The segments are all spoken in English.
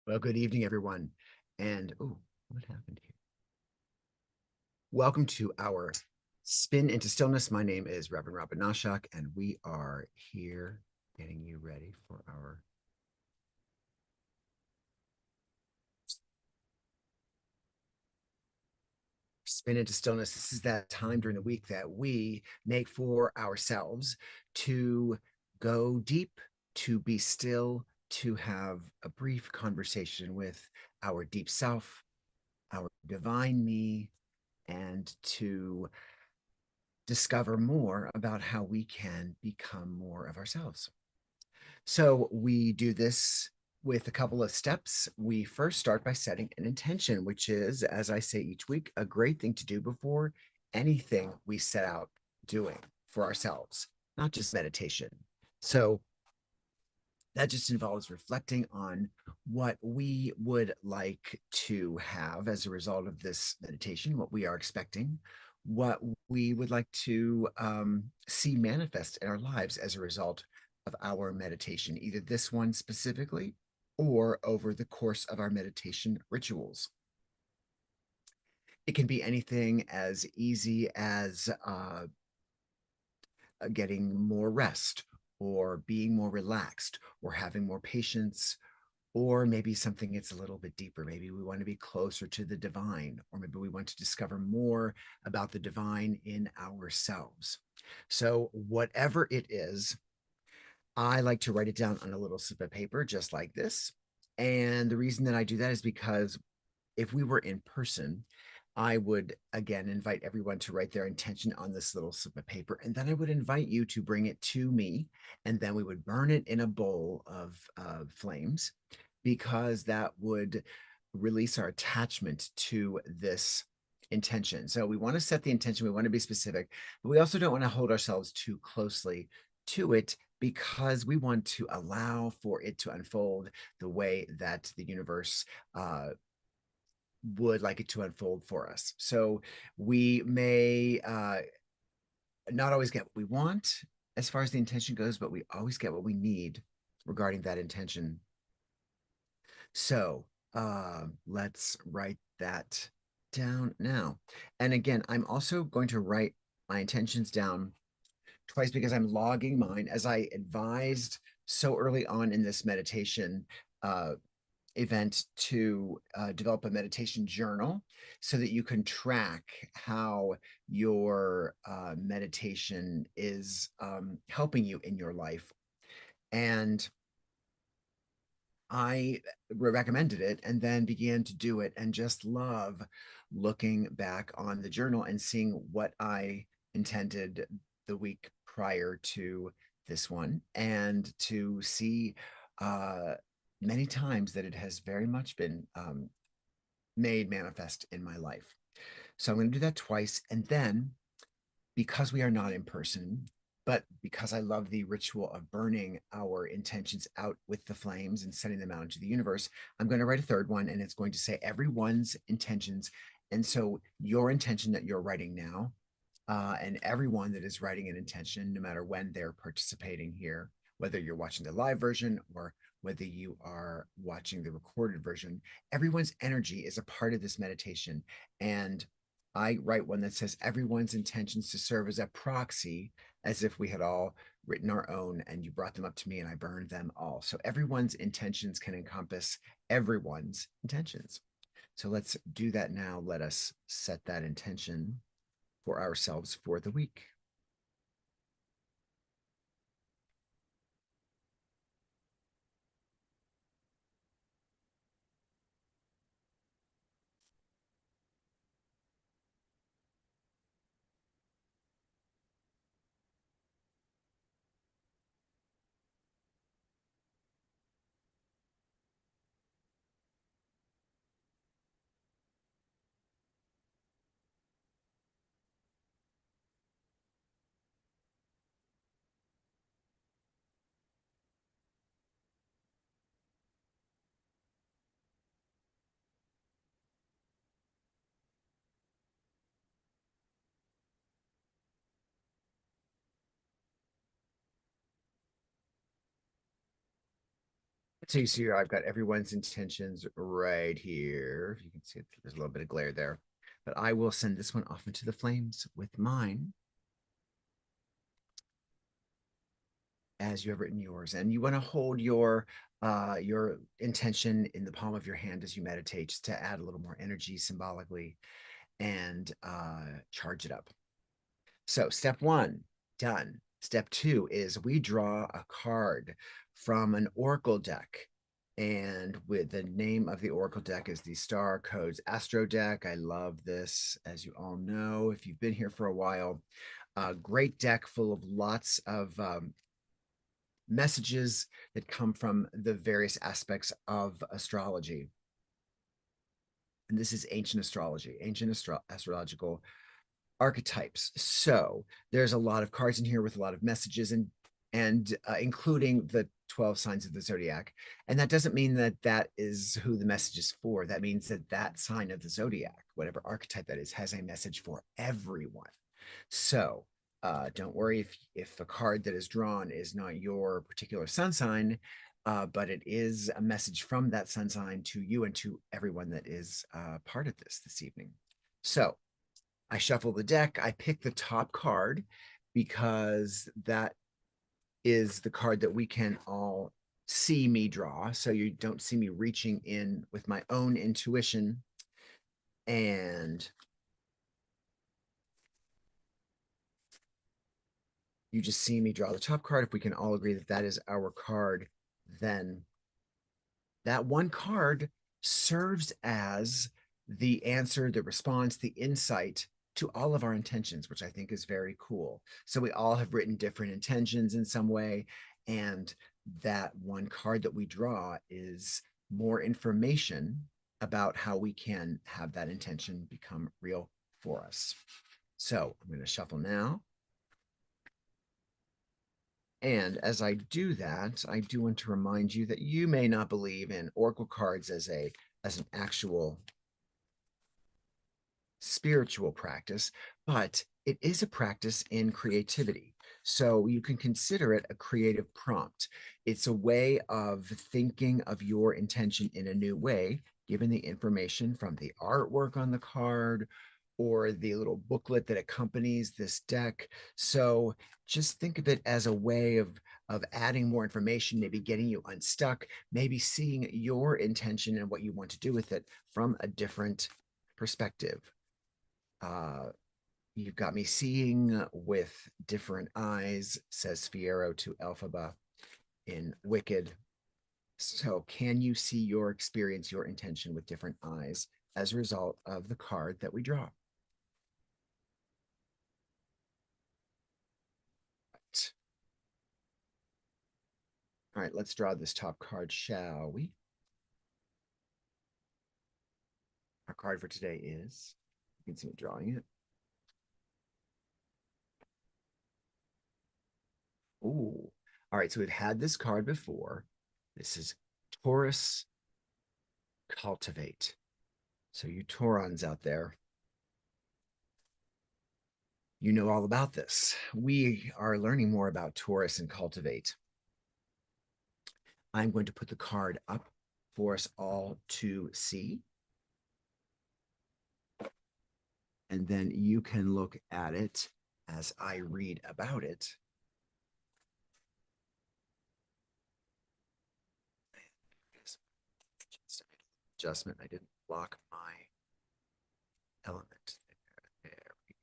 Well, good evening, everyone. And what happened here? Welcome to our Spin into Stillness. My name is Reverend Robin Nashak, and we are here getting you ready for our Spin into Stillness. This is that time during the week that we make for ourselves to go deep, to be still, to have a brief conversation with our deep self, our divine me, and to discover more about how we can become more of ourselves. So we do this with a couple of steps. We first start by setting an intention, which is, as I say each week, a great thing to do before anything we set out doing for ourselves, not just meditation. So that just involves reflecting on what we would like to have as a result of this meditation, what we are expecting, what we would like to see manifest in our lives as a result of our meditation, either this one specifically or over the course of our meditation rituals. It can be anything as easy as getting more rest or being more relaxed or having more patience, or maybe something gets a little bit deeper. Maybe we want to be closer to the divine, or maybe we want to discover more about the divine in ourselves. So, whatever it is, I like to write it down on a little slip of paper, just like this. And the reason that I do that is because if we were in person, I would again invite everyone to write their intention on this little slip of paper. And then I would invite you to bring it to me. And then we would burn it in a bowl of flames, because that would release our attachment to this intention. So we want to set the intention, we want to be specific, but we also don't want to hold ourselves too closely to it, because we want to allow for it to unfold the way that the universe would like it to unfold for us. So we may not always get what we want as far as the intention goes, but we always get what we need regarding that intention. So let's write that down now. And again, I'm also going to write my intentions down twice, because I'm logging mine as I advised so early on in this meditation event to develop a meditation journal so that you can track how your meditation is helping you in your life. And I recommended it and then began to do it, and just love looking back on the journal and seeing what I intended the week prior to this one, and to see many times that it has very much been made manifest in my life. So I'm going to do that twice. And then, because we are not in person, but because I love the ritual of burning our intentions out with the flames and sending them out into the universe, I'm going to write a third one, and it's going to say everyone's intentions. And so your intention that you're writing now, and everyone that is writing an intention, no matter when they're participating here, whether you're watching the live version or whether you are watching the recorded version, everyone's energy is a part of this meditation. And I write one that says everyone's intentions to serve as a proxy, as if we had all written our own and you brought them up to me and I burned them all. So everyone's intentions can encompass everyone's intentions. So let's do that now. Let us set that intention for ourselves for the week. So you see, I've got everyone's intentions right here. If you can see it, there's a little bit of glare there. But I will send this one off into the flames with mine as you have written yours. And you want to hold your intention in the palm of your hand as you meditate, just to add a little more energy symbolically and charge it up. So step one, done. Step two is we draw a card from an oracle deck. And with the name of the oracle deck is the Star Codes Astro deck. I love this, as you all know, if you've been here for a while. A great deck full of lots of messages that come from the various aspects of astrology. And this is ancient astrology, astrological archetypes. So there's a lot of cards in here with a lot of messages and including the 12 signs of the zodiac. And that doesn't mean that that is who the message is for. That means that that sign of the zodiac, whatever archetype that is, has a message for everyone. So don't worry if a card that is drawn is not your particular sun sign, but it is a message from that sun sign to you and to everyone that is part of this evening. So I shuffle the deck. I pick the top card because that is the card that we can all see me draw. So you don't see me reaching in with my own intuition. And you just see me draw the top card. If we can all agree that that is our card, then that one card serves as the answer, the response, the insight to all of our intentions, which I think is very cool. So we all have written different intentions in some way, and that one card that we draw is more information about how we can have that intention become real for us. So I'm going to shuffle now. And as I do that, I do want to remind you that you may not believe in oracle cards as an actual spiritual practice, but it is a practice in creativity. So you can consider it a creative prompt. It's a way of thinking of your intention in a new way, given the information from the artwork on the card or the little booklet that accompanies this deck. So just think of it as a way of adding more information, maybe getting you unstuck, maybe seeing your intention and what you want to do with it from a different perspective. Uh, you've got me seeing with different eyes, says Fiero to Elphaba in Wicked. So, can you see your experience, your intention with different eyes as a result of the card that we draw? Right. All right, let's draw this top card, shall we? Our card for today is, you can see me drawing it. Ooh. All right, so we've had this card before. This is Taurus Cultivate. So, you Taurons out there, you know all about this. We are learning more about Taurus and Cultivate. I'm going to put the card up for us all to see. And then you can look at it as I read about it. Adjustment. I didn't block my element. There we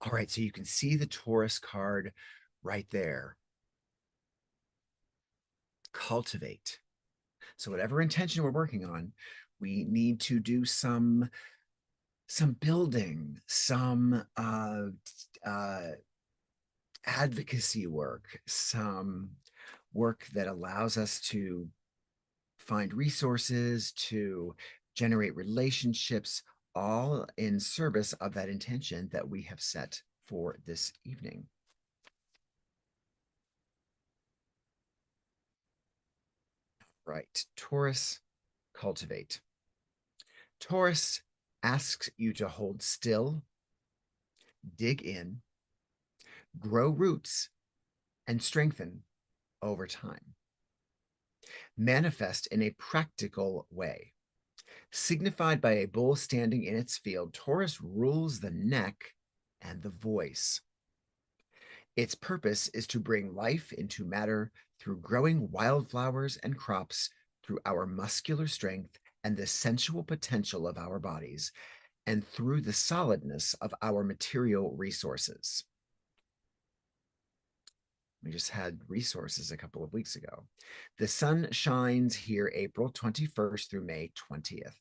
go. All right, so you can see the Taurus card right there. Cultivate. So whatever intention we're working on, we need to do some building, some advocacy work, some work that allows us to find resources, to generate relationships, all in service of that intention that we have set for this evening. Right, Taurus, cultivate. Taurus asks you to hold still, dig in, grow roots, and strengthen over time. Manifest in a practical way. Signified by a bull standing in its field, Taurus rules the neck and the voice. Its purpose is to bring life into matter through growing wildflowers and crops, through our muscular strength and the sensual potential of our bodies, and through the solidness of our material resources. We just had resources a couple of weeks ago. The sun shines here April 21st through May 20th.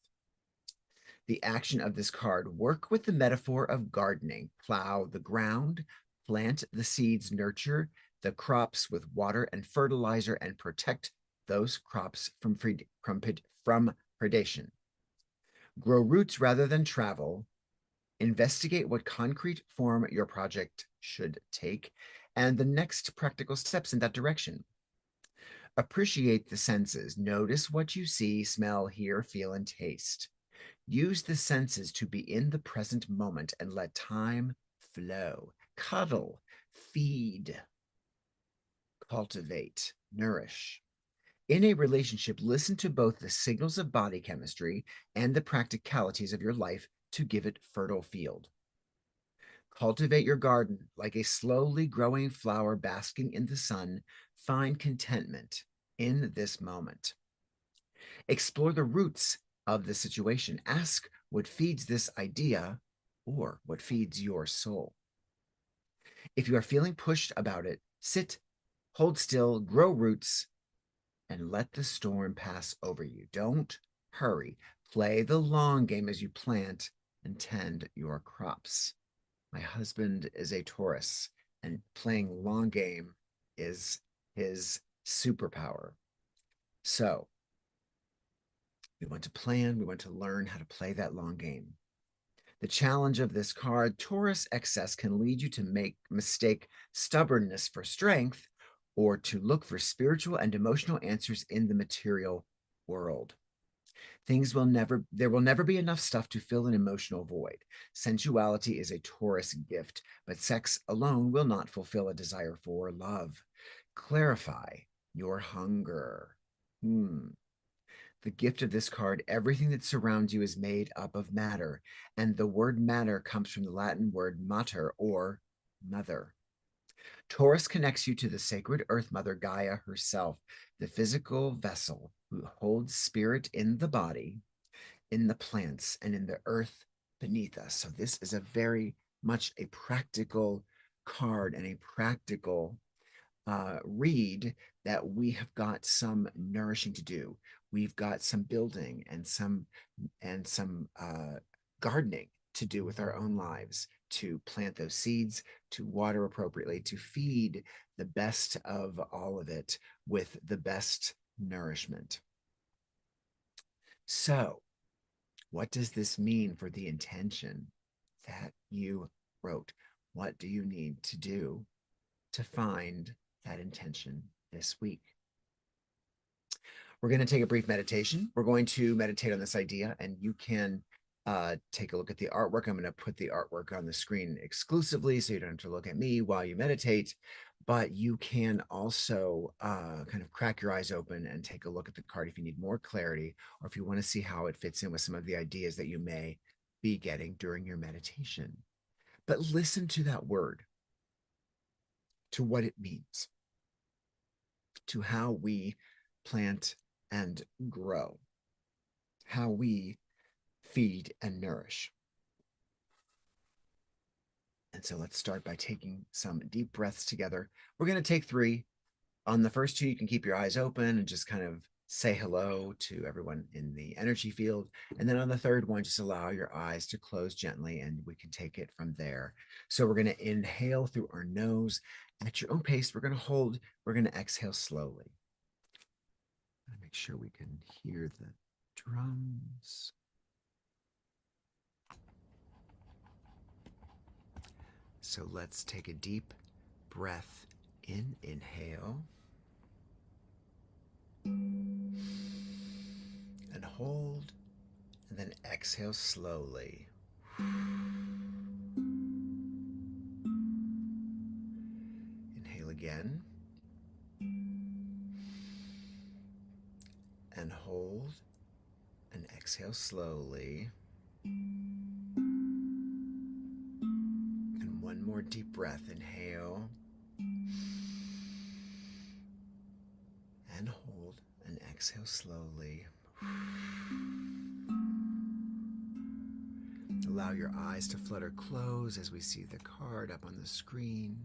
The action of this card: work with the metaphor of gardening, plow the ground, plant the seeds, nurture the crops with water and fertilizer, and protect those crops from predation. Grow roots rather than travel. Investigate what concrete form your project should take and the next practical steps in that direction. Appreciate the senses. Notice what you see, smell, hear, feel, and taste. Use the senses to be in the present moment and let time flow. Cuddle, feed, cultivate, nourish. In a relationship, listen to both the signals of body chemistry and the practicalities of your life to give it fertile field. Cultivate your garden like a slowly growing flower basking in the sun. Find contentment in this moment. Explore the roots of the situation. Ask what feeds this idea or what feeds your soul. If you are feeling pushed about it, sit, hold still, grow roots, and let the storm pass over you. Don't hurry. Play the long game as you plant and tend your crops. My husband is a Taurus, and playing long game is his superpower. So we want to plan, we want to learn how to play that long game. The challenge of this card: Taurus excess can lead you to mistake stubbornness for strength, or to look for spiritual and emotional answers in the material world. There will never be enough stuff to fill an emotional void. Sensuality is a Taurus gift, but sex alone will not fulfill a desire for love. Clarify your hunger. The gift of this card: everything that surrounds you is made up of matter, and the word matter comes from the Latin word mater, or mother. Taurus connects you to the sacred Earth Mother Gaia herself, the physical vessel who holds spirit in the body, in the plants, and in the earth beneath us. So this is a very much a practical card and a practical read, that we have got some nourishing to do. We've got some building and some gardening to do with our own lives, to plant those seeds, to water appropriately, to feed the best of all of it with the best nourishment. So, what does this mean for the intention that you wrote? What do you need to do to find that intention this week? We're going to take a brief meditation. We're going to meditate on this idea, and you can take a look at the artwork. I'm going to put the artwork on the screen exclusively, so you don't have to look at me while you meditate, but you can also kind of crack your eyes open and take a look at the card if you need more clarity, or if you want to see how it fits in with some of the ideas that you may be getting during your meditation. But listen to that word, to what it means, to how we plant and grow, how we feed and nourish. And so let's start by taking some deep breaths together. We're going to take 3. On the first 2, you can keep your eyes open and just kind of say hello to everyone in the energy field. And then on the third one, just allow your eyes to close gently, and we can take it from there. So we're going to inhale through our nose at your own pace. We're going to hold. We're going to exhale slowly. Make sure we can hear the drums. So let's take a deep breath in. Inhale. And hold. And then exhale slowly. again. And hold and exhale slowly. And one more deep breath. Inhale and hold and exhale slowly. Allow your eyes to flutter close as we see the card up on the screen.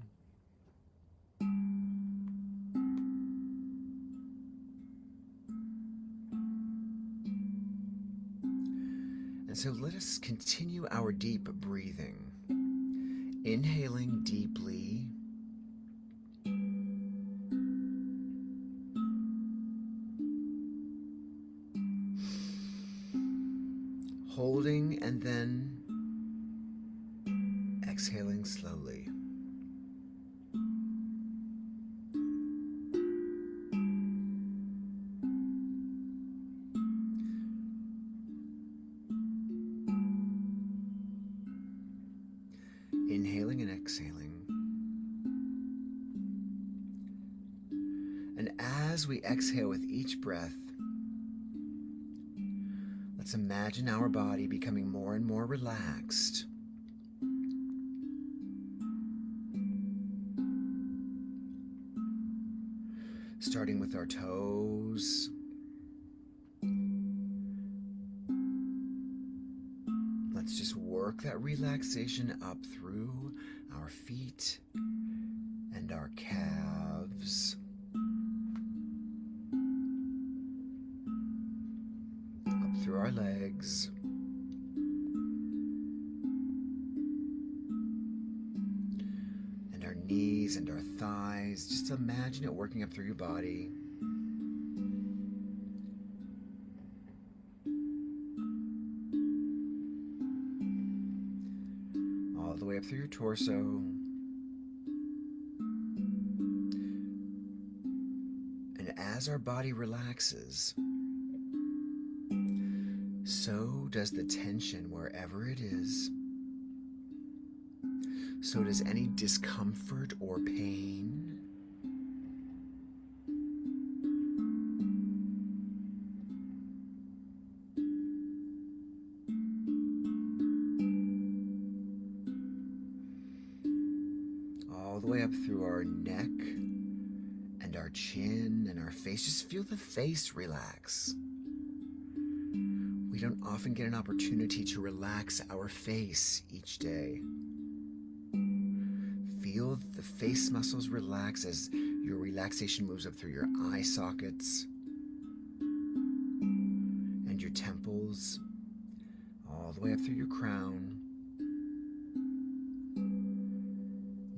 And so let us continue our deep breathing. Inhaling deeply. Holding and then exhaling slowly. Inhaling and exhaling. And as we exhale with each breath, let's imagine our body becoming more and more relaxed. Starting with our toes. Let's just work that relaxation up through our feet and our calves. Up through our legs. And our knees and our thighs. Just imagine it working up through your body. All the way up through your torso. And as our body relaxes, so does the tension wherever it is. So does any discomfort or pain. All the way up through our neck and our chin and our face. Just feel the face relax. We don't often get an opportunity to relax our face each day. Feel the face muscles relax as your relaxation moves up through your eye sockets and your temples, all the way up through your crown.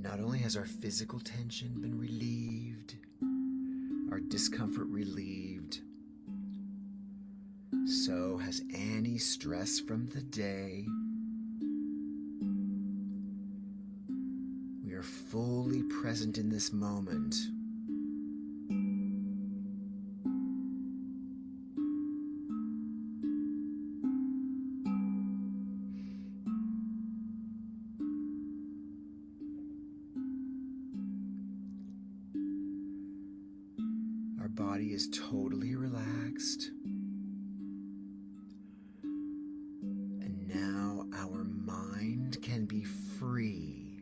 Not only has our physical tension been relieved, our discomfort relieved, so has any stress from the day. We are fully present in this moment. Our body is totally relaxed. And now our mind can be free.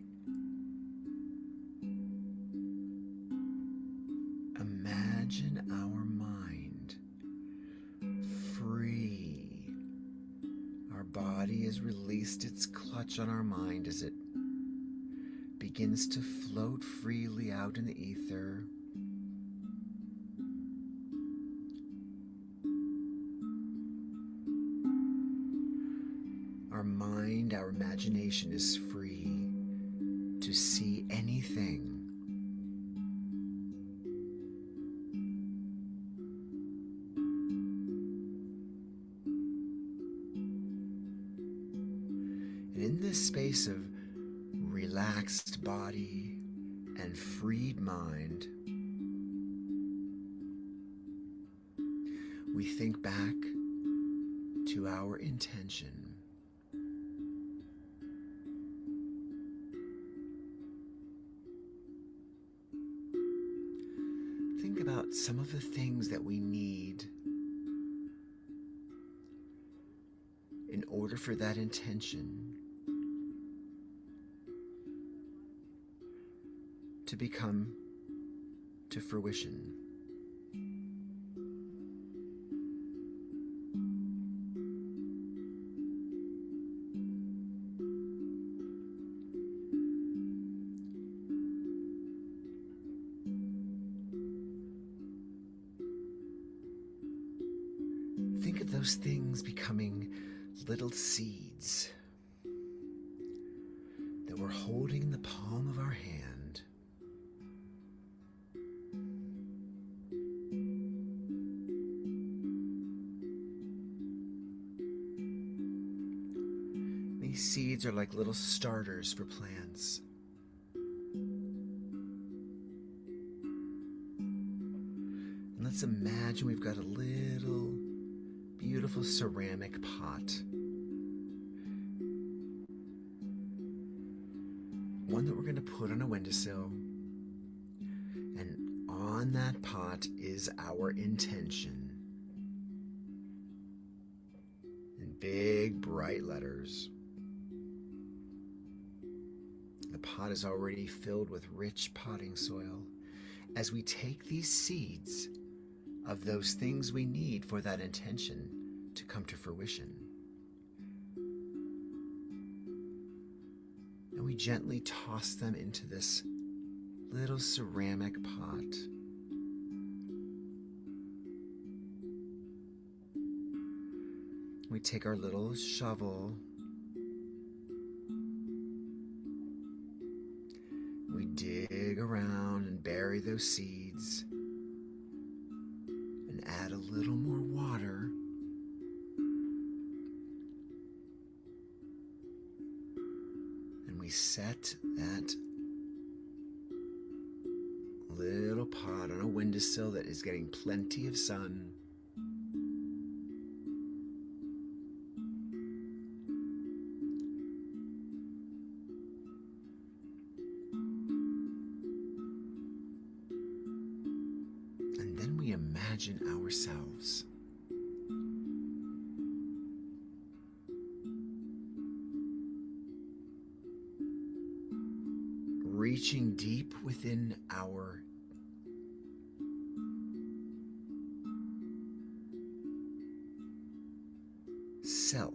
Imagine our mind free. Our body has released its clutch on our mind as it begins to float freely out in the ether. Our mind, our imagination is free to see anything. And in this space of relaxed body and freed mind, we think back to our intention. think about some of the things that we need in order for that intention to become to fruition. Think of those things becoming little seeds that we're holding in the palm of our hand. These seeds are like little starters for plants. And let's imagine we've got a little beautiful ceramic pot. One that we're going to put on a windowsill. And on that pot is our intention. In big, bright letters. The pot is already filled with rich potting soil. As we take these seeds of those things we need for that intention to come to fruition, and we gently toss them into this little ceramic pot. We take our little shovel. We dig around and bury those seeds and add a little more water. And we set that little pot on a windowsill that is getting plenty of sun. And then we imagine ourselves reaching deep within our self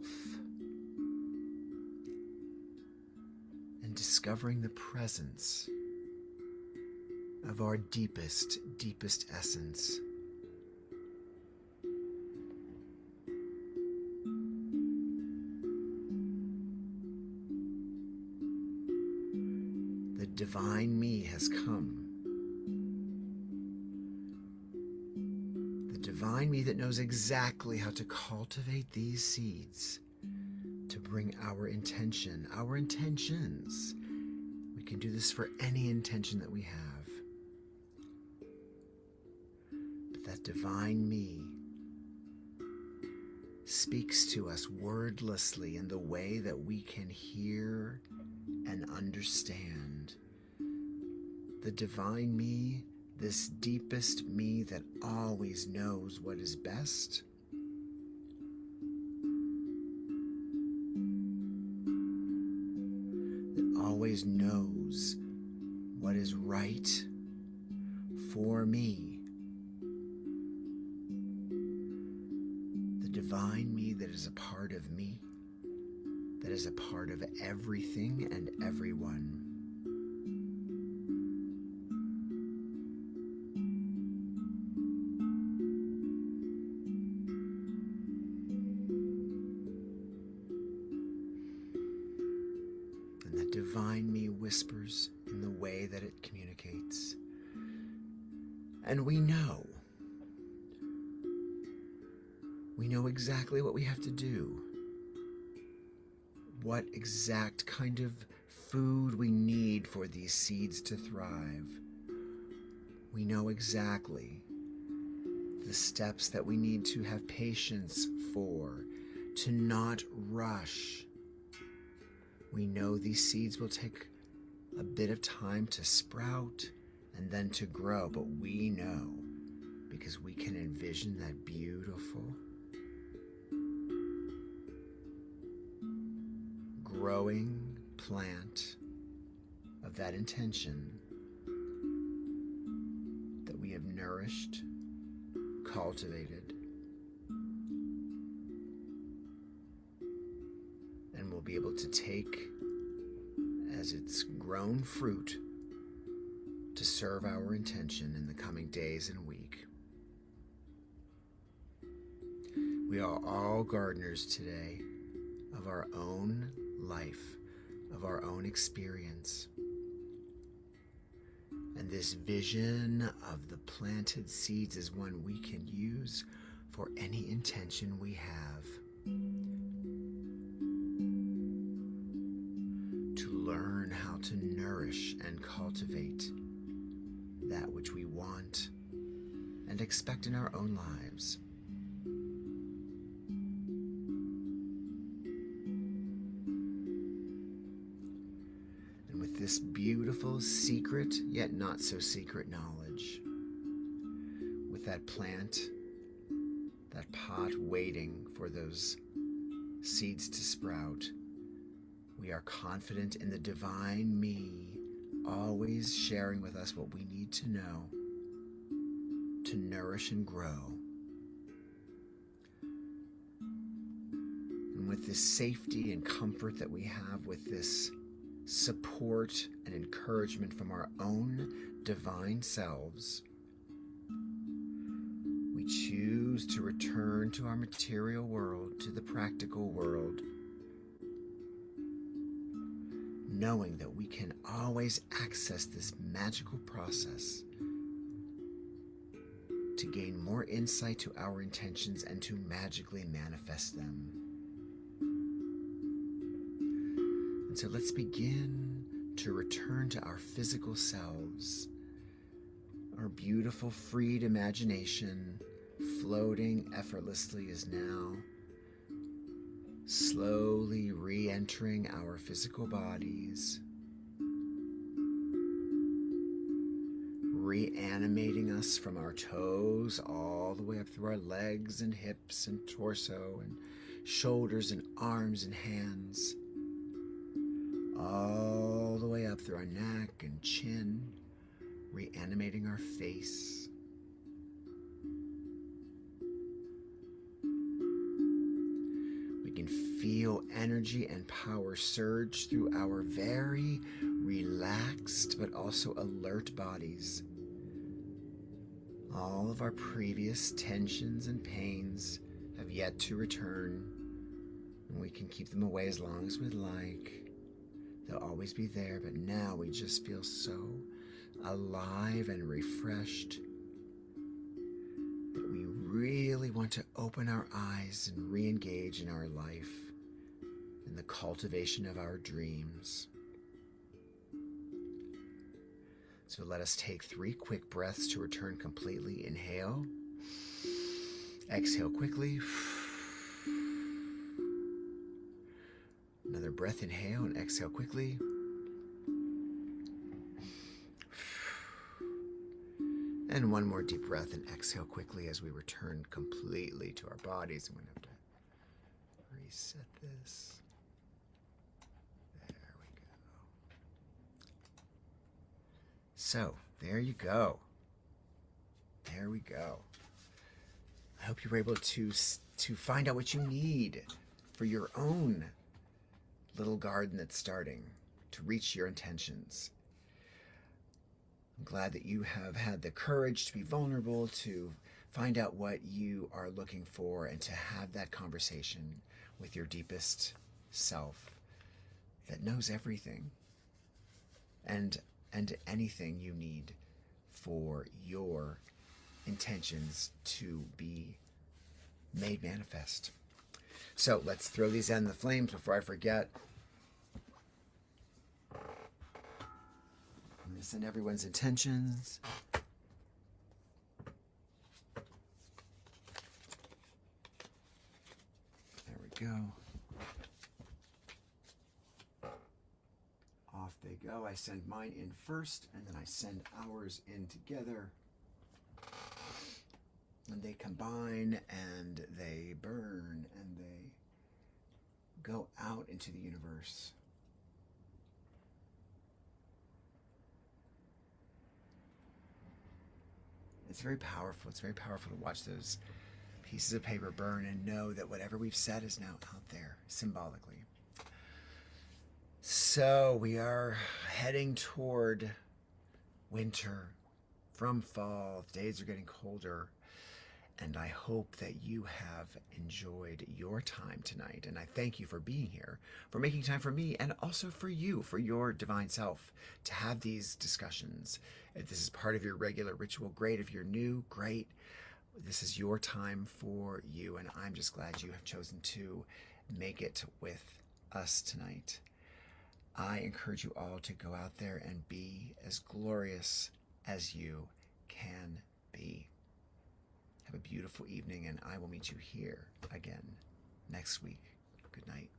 and discovering the presence of our deepest, deepest essence. The divine me has come. The divine me that knows exactly how to cultivate these seeds to bring our intention, our intentions. We can do this for any intention that we have. But that divine me speaks to us wordlessly in the way that we can hear and understand. The divine me, this deepest me that always knows what is best, that always knows what is right for me. The divine me that is a part of me, that is a part of everything and everyone. And that divine me whispers in the way that it communicates. And we know exactly what we have to do. What exact kind of food we need for these seeds to thrive. We know exactly the steps that we need to have patience for, to not rush. We know these seeds will take a bit of time to sprout and then to grow, but we know because we can envision that beautiful, growing plant of that intention that we have nourished, cultivated, and we'll be able to take as it's grown fruit to serve our intention in the coming days and week. We are all gardeners today of our own life, of our own experience. And this vision of the planted seeds is one we can use for any intention we have. To learn how to nourish and cultivate that which we want and expect in our own lives. And with this beautiful, secret, yet not so secret knowledge, with that plant, that pot waiting for those seeds to sprout, we are confident in the divine me, always sharing with us what we need to know to nourish and grow. And with this safety and comfort that we have, with this support and encouragement from our own divine selves, we choose to return to our material world, to the practical world, knowing that we can always access this magical process to gain more insight to our intentions and to magically manifest them. And so let's begin to return to our physical selves, our beautiful, freed imagination floating effortlessly is now slowly re-entering our physical bodies, reanimating us from our toes all the way up through our legs and hips and torso and shoulders and arms and hands, all the way up through our neck and chin, reanimating our face. Can feel energy and power surge through our very relaxed but also alert bodies. All of our previous tensions and pains have yet to return, and we can keep them away as long as we'd like. They'll always be there, but now we just feel so alive and refreshed that we really want to open our eyes and re-engage in our life, in the cultivation of our dreams. So let us take 3 quick breaths to return completely. Inhale. Exhale quickly. Another breath, inhale and exhale quickly. And one more deep breath and exhale quickly as we return completely to our bodies. I'm going to have to reset this. There we go. So, there you go. There we go. I hope you were able to find out what you need for your own little garden that's starting to reach your intentions. I'm glad that you have had the courage to be vulnerable, to find out what you are looking for, and to have that conversation with your deepest self that knows everything and anything you need for your intentions to be made manifest. So let's throw these in the flames before I forget. I'm going to send everyone's intentions. There we go. Off they go. I send mine in first, and then I send ours in together. And they combine and they burn and they go out into the universe. It's very powerful. It's very powerful to watch those pieces of paper burn and know that whatever we've said is now out there symbolically. So we are heading toward winter from fall. The days are getting colder. And I hope that you have enjoyed your time tonight. And I thank you for being here, for making time for me, and also for you, for your divine self, to have these discussions. If this is part of your regular ritual, great. If you're new, great. This is your time for you. And I'm just glad you have chosen to make it with us tonight. I encourage you all to go out there and be as glorious as you can be. Have a beautiful evening, and I will meet you here again next week. Good night.